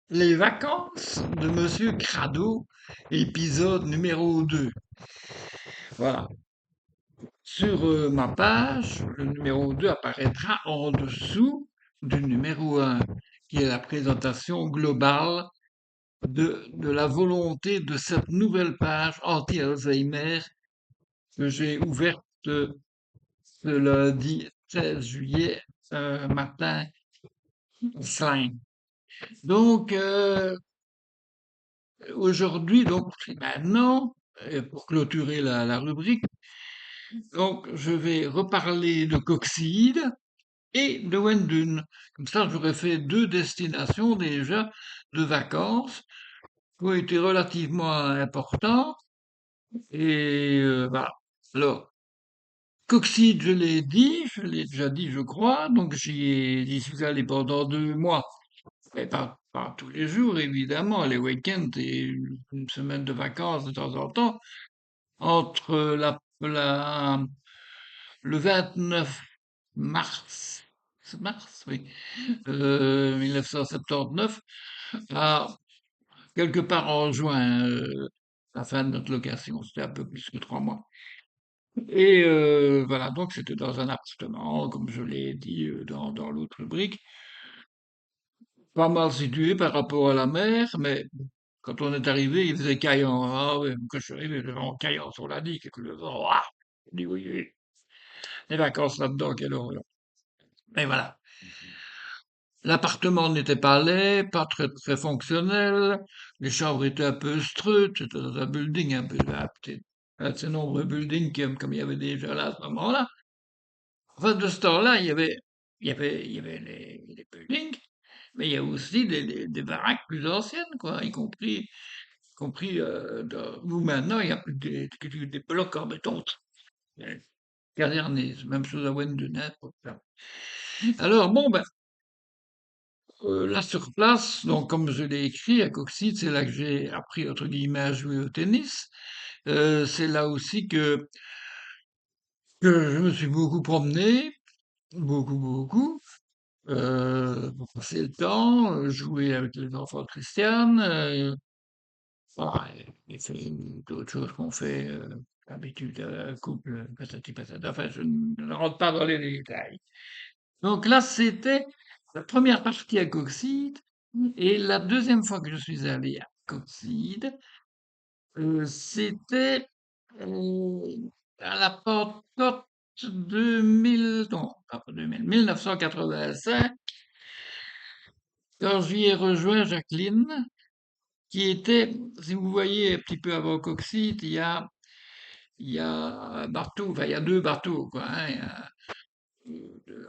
Les vacances de Monsieur Crado, épisode numéro 2. Voilà. Sur ma page, le numéro 2 apparaîtra en dessous du numéro 1, qui est la présentation globale de la volonté de cette nouvelle page anti-Alzheimer que j'ai ouverte ce lundi 13 juillet matin 5. Donc, aujourd'hui, donc maintenant, pour clôturer la rubrique, donc je vais reparler de Coxyde et de Wendun. Comme ça, j'aurais fait deux destinations déjà de vacances qui ont été relativement importantes. Et voilà. Alors, Coxyde, je l'ai déjà dit, je crois. Donc j'y suis allé pendant 2 mois. Mais pas tous les jours, évidemment, les week-ends et une semaine de vacances de temps en temps. Entre le 29 mars, c'est mars, oui, 1979, à quelque part en juin, la fin de notre location, c'était un peu plus que 3 mois. Et voilà, donc c'était dans un appartement, comme je l'ai dit dans l'autre rubrique, pas mal situé par rapport à la mer, mais quand on est arrivé, il faisait caillant. Ah oui, quand je suis arrivé, il faisait vraiment caillant sur la digue, que le vent, ah, je dis oui, oui, les vacances là-dedans, quelle horreur. Mais voilà. L'appartement n'était pas laid, pas très, très fonctionnel. Les chambres étaient un peu struttes. C'était dans un building un peu, un de ces nombreux buildings comme il y avait déjà là à ce moment-là. Enfin, de ce temps-là, il y avait les buildings, mais il y a aussi des baraques plus anciennes, quoi, y compris où maintenant il y a plus des blocs en béton casernés. Même chose à Wendenette. Alors, bon, ben, là, sur place, donc comme je l'ai écrit à Coxyde, c'est là que j'ai appris, entre guillemets, à jouer au tennis. C'est là aussi que je me suis beaucoup promené, beaucoup, beaucoup, pour passer le temps, jouer avec les enfants de Christiane, voilà, et fait d'autres choses qu'on fait d'habitude, couple, patati patata. Enfin, je ne rentre pas dans les détails. Donc là, c'était la première partie à Coxyde. Et la deuxième fois que je suis allé à Coxyde, c'était à la Pentecôte 2000, non, pas 2000, 1985, quand j'y ai rejoint Jacqueline, qui était, si vous voyez un petit peu avant Coxyde, il y a un bateau, enfin il y a deux bateaux, quoi, hein,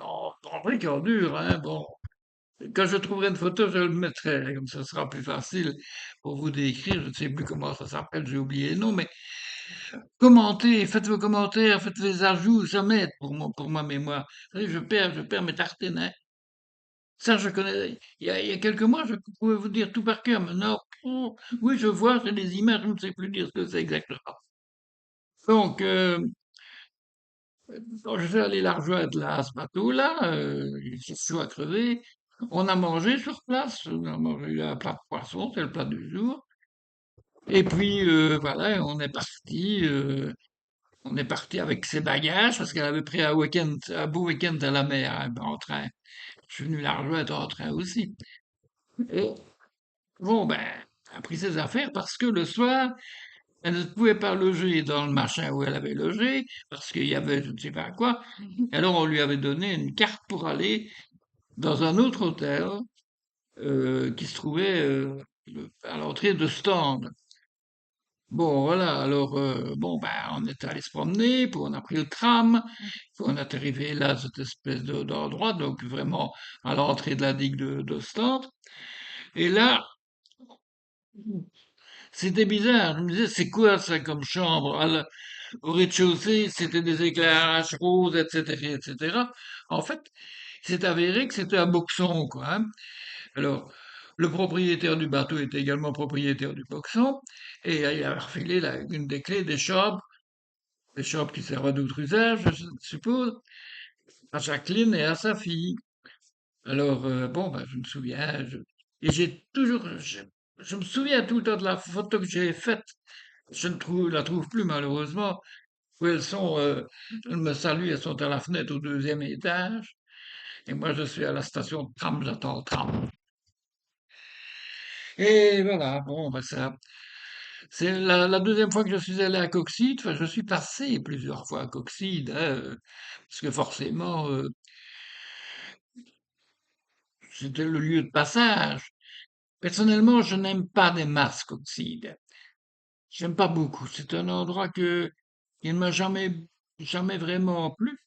en brique en dur, hein, bon. Quand je trouverai une photo, je le mettrai, comme ça sera plus facile pour vous décrire. Je ne sais plus comment ça s'appelle, j'ai oublié le nom, mais commentez, faites vos commentaires, faites les ajouts, ça m'aide pour ma mémoire. Vous savez, je perds mes tartines, hein. Ça, je connais. Il y a quelques mois, je pouvais vous dire tout par cœur. Maintenant, oui, je vois, j'ai des images, je ne sais plus dire ce que c'est exactement. Donc, quand je suis allé la rejoindre là, à ce bateau-là, il fait chaud à crever. On a mangé sur place, on a mangé un plat de poisson, c'est le plat du jour. Et puis, voilà, on est parti avec ses bagages, parce qu'elle avait pris un beau week-end à la mer, hein, en train. Je suis venu la rejoindre en train aussi. Et bon, ben, elle a pris ses affaires parce que le soir, elle ne pouvait pas loger dans le machin où elle avait logé, parce qu'il y avait je ne sais pas quoi. Alors on lui avait donné une carte pour aller dans un autre hôtel qui se trouvait à l'entrée de Stand. Bon, voilà, alors, bon, ben, on est allé se promener, puis on a pris le tram, puis on est arrivé là, à cette espèce d'endroit, donc vraiment à l'entrée de la digue d'Ostende. Et là, c'était bizarre, je me disais, c'est quoi ça comme chambre? Au rez-de-chaussée, c'était des éclairages roses, etc., etc. En fait, c'est avéré que c'était un boxon, quoi, hein. Alors, le propriétaire du bateau était également propriétaire du boxon, et il a refilé une des clés des chambres qui servent à d'autres usages, je suppose, à Jacqueline et à sa fille. Alors, bon, ben, je me souviens, Et je me souviens tout le temps de la photo que j'ai faite. La trouve plus malheureusement. Où elles me saluent, elles sont à la fenêtre au deuxième étage. Et moi, je suis à la station de tram, j'attends le tram. Et voilà, bon, ben ça, c'est la deuxième fois que je suis allé à Coxyde. Enfin, je suis passé plusieurs fois à Coxyde, hein, parce que forcément, c'était le lieu de passage. Personnellement, je n'aime pas des masses Coxyde. J'aime pas beaucoup. C'est un endroit qui ne m'a jamais vraiment plu.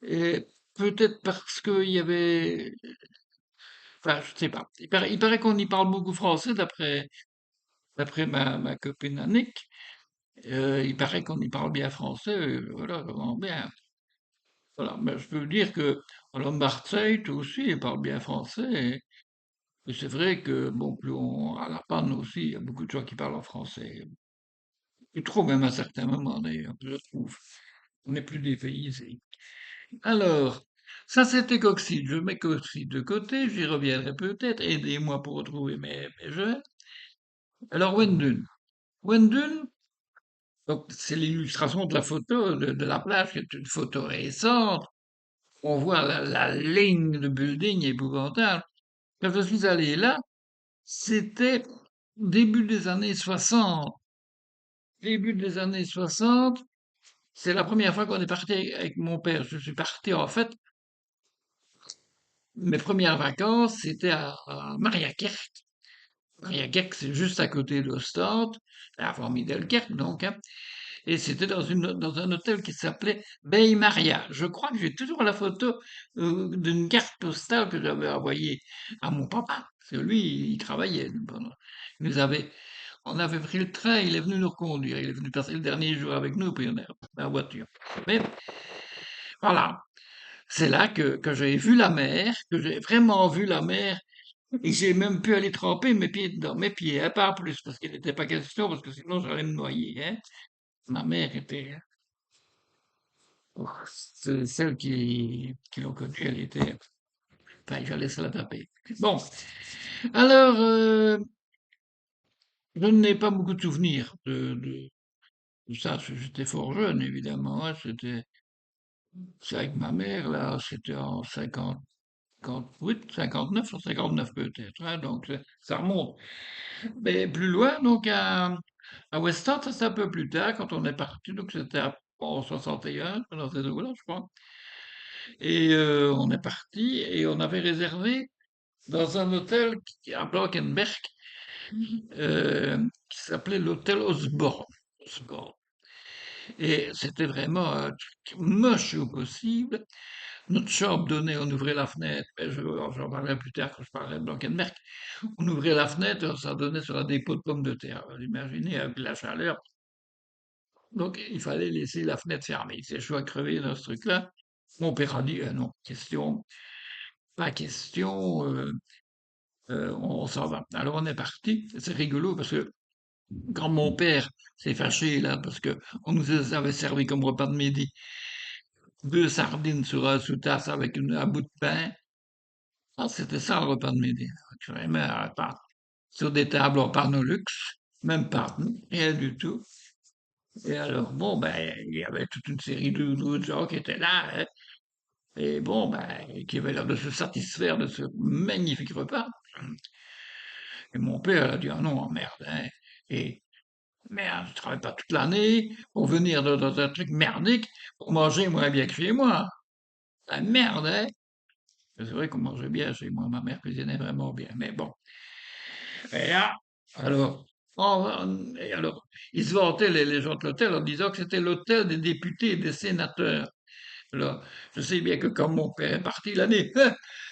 Et peut-être parce qu'il y avait, enfin, je sais pas. Il paraît qu'on y parle beaucoup français d'après ma copine Annick. Il paraît qu'on y parle bien français, voilà, vraiment bien. Voilà, mais je peux dire que alors Marseille aussi, il parle bien français. Et c'est vrai que, bon, plus on à la panne aussi, il y a beaucoup de gens qui parlent en français. Et trop même à certains moments d'ailleurs, je trouve. On n'est plus dépaysé. Alors, ça c'était Coxyde. Je mets Coxyde de côté, j'y reviendrai peut-être. Aidez-moi pour retrouver mes jeux. Alors, Wendun. Wendun, donc, c'est l'illustration de la photo de la plage, qui est une photo récente. On voit la ligne de building épouvantable. Quand je suis allé là, c'était début des années 60. Début des années 60, c'est la première fois qu'on est parti avec mon père. Je suis parti, en fait, mes premières vacances, c'était à Mariakerk. Mariakerk, c'est juste à côté d'Ostende, à Vormiddelkerk, donc, hein. Et c'était dans un hôtel qui s'appelait Bay Maria. Je crois que j'ai toujours la photo d'une carte postale que j'avais envoyée à mon papa, parce que lui, il travaillait. Il nous avait, on avait pris le train, il est venu nous reconduire, il est venu passer le dernier jour avec nous, puis on est en voiture. Mais voilà, c'est là que j'ai vu la mer, que j'ai vraiment vu la mer, et j'ai même pu aller tremper mes pieds dedans, mes pieds, hein, pas plus, parce qu'il n'était pas question, parce que sinon j'allais me noyer, hein. Ma mère était, celle qui l'ont connue, elle était, enfin, j'allais se la taper. Bon, alors, je n'ai pas beaucoup de souvenirs de ça. J'étais fort jeune, évidemment, hein. C'est avec ma mère, là, c'était en 58, 59, en 59 peut-être, hein, donc ça remonte. Mais plus loin, donc à Westart, ça c'est un peu plus tard, quand on est parti, donc c'était en 61, dans ces eaux-là, je crois. Et on est parti et on avait réservé dans un hôtel à Blankenberg qui s'appelait l'hôtel Osborne. Osborne. Et c'était vraiment un truc moche au possible. Notre chambre donnait, on ouvrait la fenêtre, mais j'en parlerai plus tard quand je parlerai de Blankenberg. On ouvrait la fenêtre, ça donnait sur un dépôt de pommes de terre. Vous imaginez, avec la chaleur. Donc il fallait laisser la fenêtre fermée. C'est chaud à crever dans ce truc-là. Mon père a dit, non, question, pas question. On s'en va. Alors on est parti. C'est rigolo parce que quand mon père s'est fâché là, parce que on nous avait servi comme repas de midi deux sardines sur un sous-tasse avec un bout de pain. Ah, c'était ça le repas de midi. Mais pas sur des tables en Panolux, même pas, rien du tout. Et alors bon, ben il y avait toute une série d'autres gens qui étaient là, hein, et bon, ben qui avaient l'air de se satisfaire de ce magnifique repas. Et mon père a dit ah non, merde, hein. Et merde, je travaille pas toute l'année pour venir dans un truc merdique pour manger moins bien que chez moi. Ah, merde, hein? C'est vrai qu'on mangeait bien chez moi, ma mère cuisinait vraiment bien, mais bon. Et là, alors, et alors, ils se vantaient, les gens de l'hôtel, en disant que c'était l'hôtel des députés et des sénateurs. Alors, je sais bien que quand mon père est parti l'année,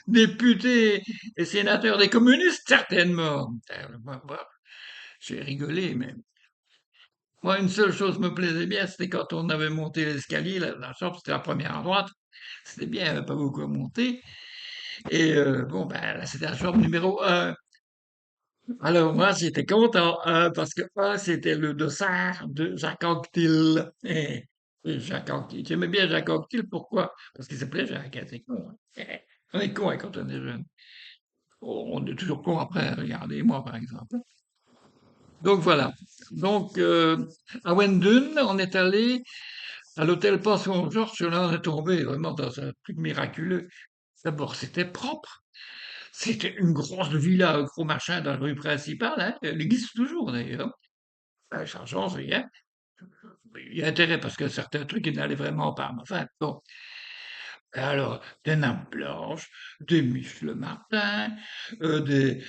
député et sénateur des communistes, certainement. J'ai rigolé, mais moi, une seule chose me plaisait bien, c'était quand on avait monté l'escalier, la chambre, c'était la première à droite. C'était bien, il n'y avait pas beaucoup à monter. Et bon, ben là, c'était la chambre numéro un. Alors moi, j'étais content, parce que c'était le dossard de Jacques Anquetil. Et Jacques Anquetil. J'aimais bien Jacques Anquetil, pourquoi? Parce qu'il s'appelait Jacques, hein, c'est con, hein. On est con hein, quand on est jeune. On est toujours con après, regardez moi par exemple. Donc voilà. Donc à Wendun, on est allé à l'hôtel Pension Georges. Là, on est tombé vraiment dans un truc miraculeux. D'abord, c'était propre. C'était une grosse villa, un gros machin dans la rue principale. Hein. Elle existe toujours d'ailleurs. Ben, ça change rien. Il y a intérêt parce que certains trucs, ils n'allaient vraiment pas. Mais enfin, bon. Alors, des nappes blanches, des Michel Martin, des...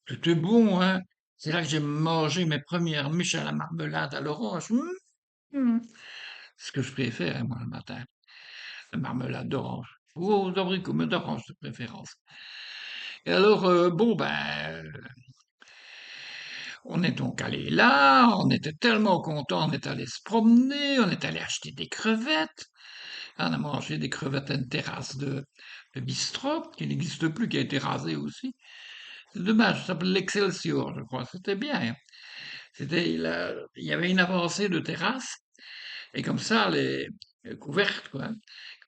C'était bon, hein. C'est là que j'ai mangé mes premières miches à la marmelade à l'orange. Ce que je préfère, hein, moi, le matin. La marmelade d'orange. Ou aux abricots, mais d'orange de préférence. Et alors, bon, ben, on est donc allé là, on était tellement contents, on est allé se promener, on est allé acheter des crevettes. On a mangé des crevettes à une terrasse de bistrot, qui n'existe plus, qui a été rasée aussi. C'est dommage, ça s'appelle l'Excelsior, je crois. C'était bien, hein. Il y avait une avancée de terrasse, et comme ça, les couvertes, quoi. Comme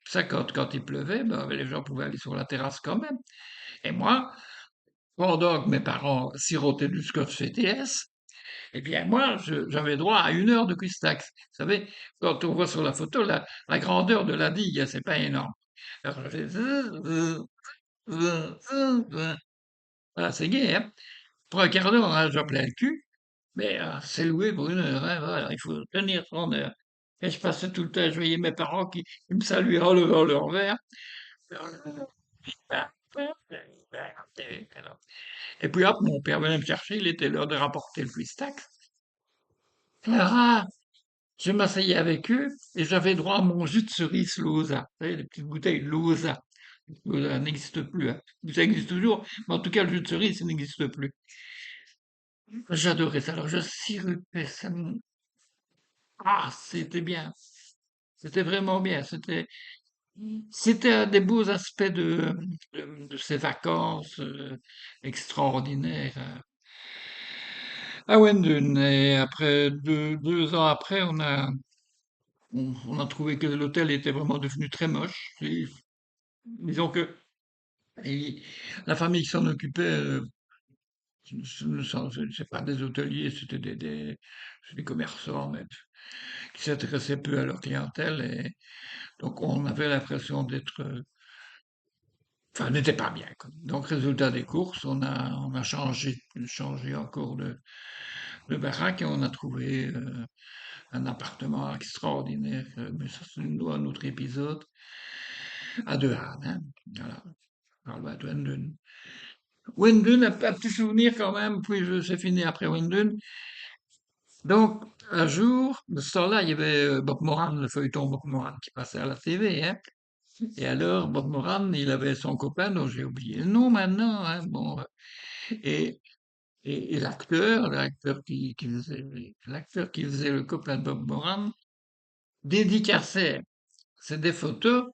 ça, quand il pleuvait, ben, les gens pouvaient aller sur la terrasse quand même. Et moi, pendant que mes parents sirotaient du scotch CTS, eh bien, moi, j'avais droit à 1 heure de Cuistax. Vous savez, quand on voit sur la photo, la grandeur de la digue, c'est pas énorme. Alors, je fais voilà, c'est gai, hein. Pour un quart d'heure, on a déjà plein le cul, mais c'est loué pour 1 heure, hein, voilà, il faut tenir son heure. Et je passais tout le temps, je voyais mes parents qui me saluaient en levant leur verre. Et puis hop, mon père venait me chercher, il était l'heure de rapporter le Cuistax. Ah, je m'asseyais avec eux et j'avais droit à mon jus de cerise Lausa. Vous savez, les petites bouteilles Lausa. Lausa n'existe plus, hein. Ça existe toujours, mais en tout cas, le jus de cerise, ça n'existe plus. J'adorais ça. Alors, je sirupais ça. Ah, c'était bien. C'était vraiment bien. C'était un des beaux aspects de ces vacances extraordinaires à Wendun. Et après 2 ans après, on a trouvé que l'hôtel était vraiment devenu très moche. Disons que et la famille qui s'en occupait, c'est pas des hôteliers, c'était des commerçants, mais qui s'intéressaient peu à leur clientèle. Et donc, on avait l'impression enfin, n'était pas bien, quoi. Donc, résultat des courses, on a changé encore de baraque et on a trouvé un appartement extraordinaire. Mais ça, c'est un autre épisode à De Haen, hein. Voilà. Alors, bah, Wendun. Wendun, un petit souvenir quand même, puis c'est fini après Wendun. Donc, un jour, de ce temps-là, il y avait Bob Moran, le feuilleton Bob Moran qui passait à la TV, hein. Et alors, Bob Moran, il avait son copain, dont j'ai oublié le nom maintenant, hein, bon, et, et l'acteur qui faisait le copain de Bob Moran, dédicaçait des photos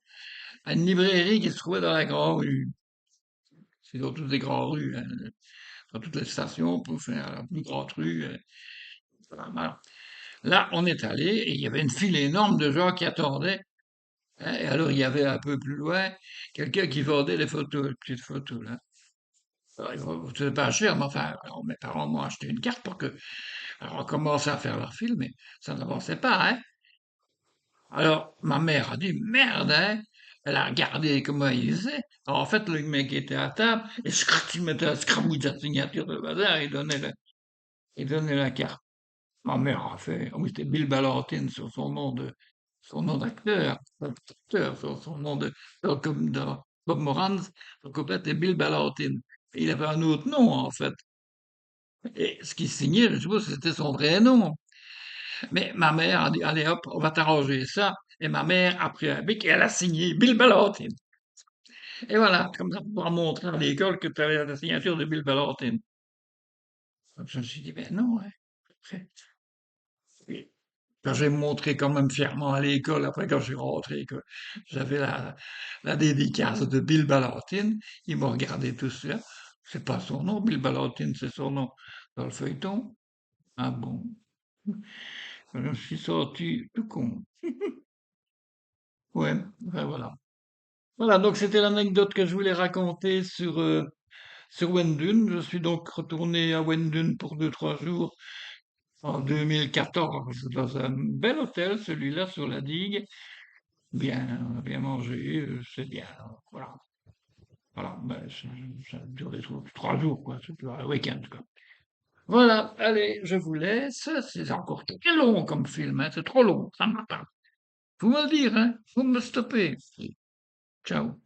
à une librairie qui se trouvait dans la Grande Rue. C'est dans toutes les grandes rues, hein, dans toutes les stations, pour faire la plus grande rue. Voilà. Là, on est allé et il y avait une file énorme de gens qui attendaient, hein. Et alors, il y avait un peu plus loin quelqu'un qui vendait les photos, les petites photos, là. Alors, c'était pas cher, mais enfin, alors, mes parents m'ont acheté une carte pour que. Alors, on commençait à faire leur film, mais ça n'avançait pas, hein. Alors, ma mère a dit, merde, hein. Elle a regardé comment il faisait. Alors, en fait, le mec était à table, et il mettait un scramouille de signature de bazar, il donnait la carte. Ma mère a fait, oui, c'était Bill Ballantine sur son nom d'acteur, pas d'acteur, sur son nom comme dans Bob Moran, son copain était Bill Ballantine. Il avait un autre nom, en fait. Et ce qui signait, je suppose que c'était son vrai nom. Mais ma mère a dit, allez hop, on va t'arranger ça. Et ma mère a pris un bic et elle a signé Bill Ballantine. Et voilà, comme ça, pour pouvoir montrer à l'école que tu avais la signature de Bill Ballantine. Donc, je me suis dit, ben non, hein. Après, oui. Quand j'ai montré quand même fièrement à l'école, après quand je suis rentré, que j'avais la dédicace de Bill Ballantine, ils m'ont regardé tout ça. C'est pas son nom, Bill Ballantine, c'est son nom dans le feuilleton. Ah bon? Je me suis sorti tout con. Ouais, enfin voilà. Voilà, donc c'était l'anecdote que je voulais raconter sur sur Wendun. Je suis donc retourné à Wendun pour 2, 3 jours en 2014 dans un bel hôtel, celui-là sur la digue. Bien mangé, c'est bien. Voilà. Voilà. Ben, ça a duré 3 jours, quoi. C'est un week-end, quoi. Voilà. Allez, je vous laisse. C'est encore très long comme film, hein. C'est trop long. Ça m'attend. Faut me le dire, hein. Faut me stopper. Ciao.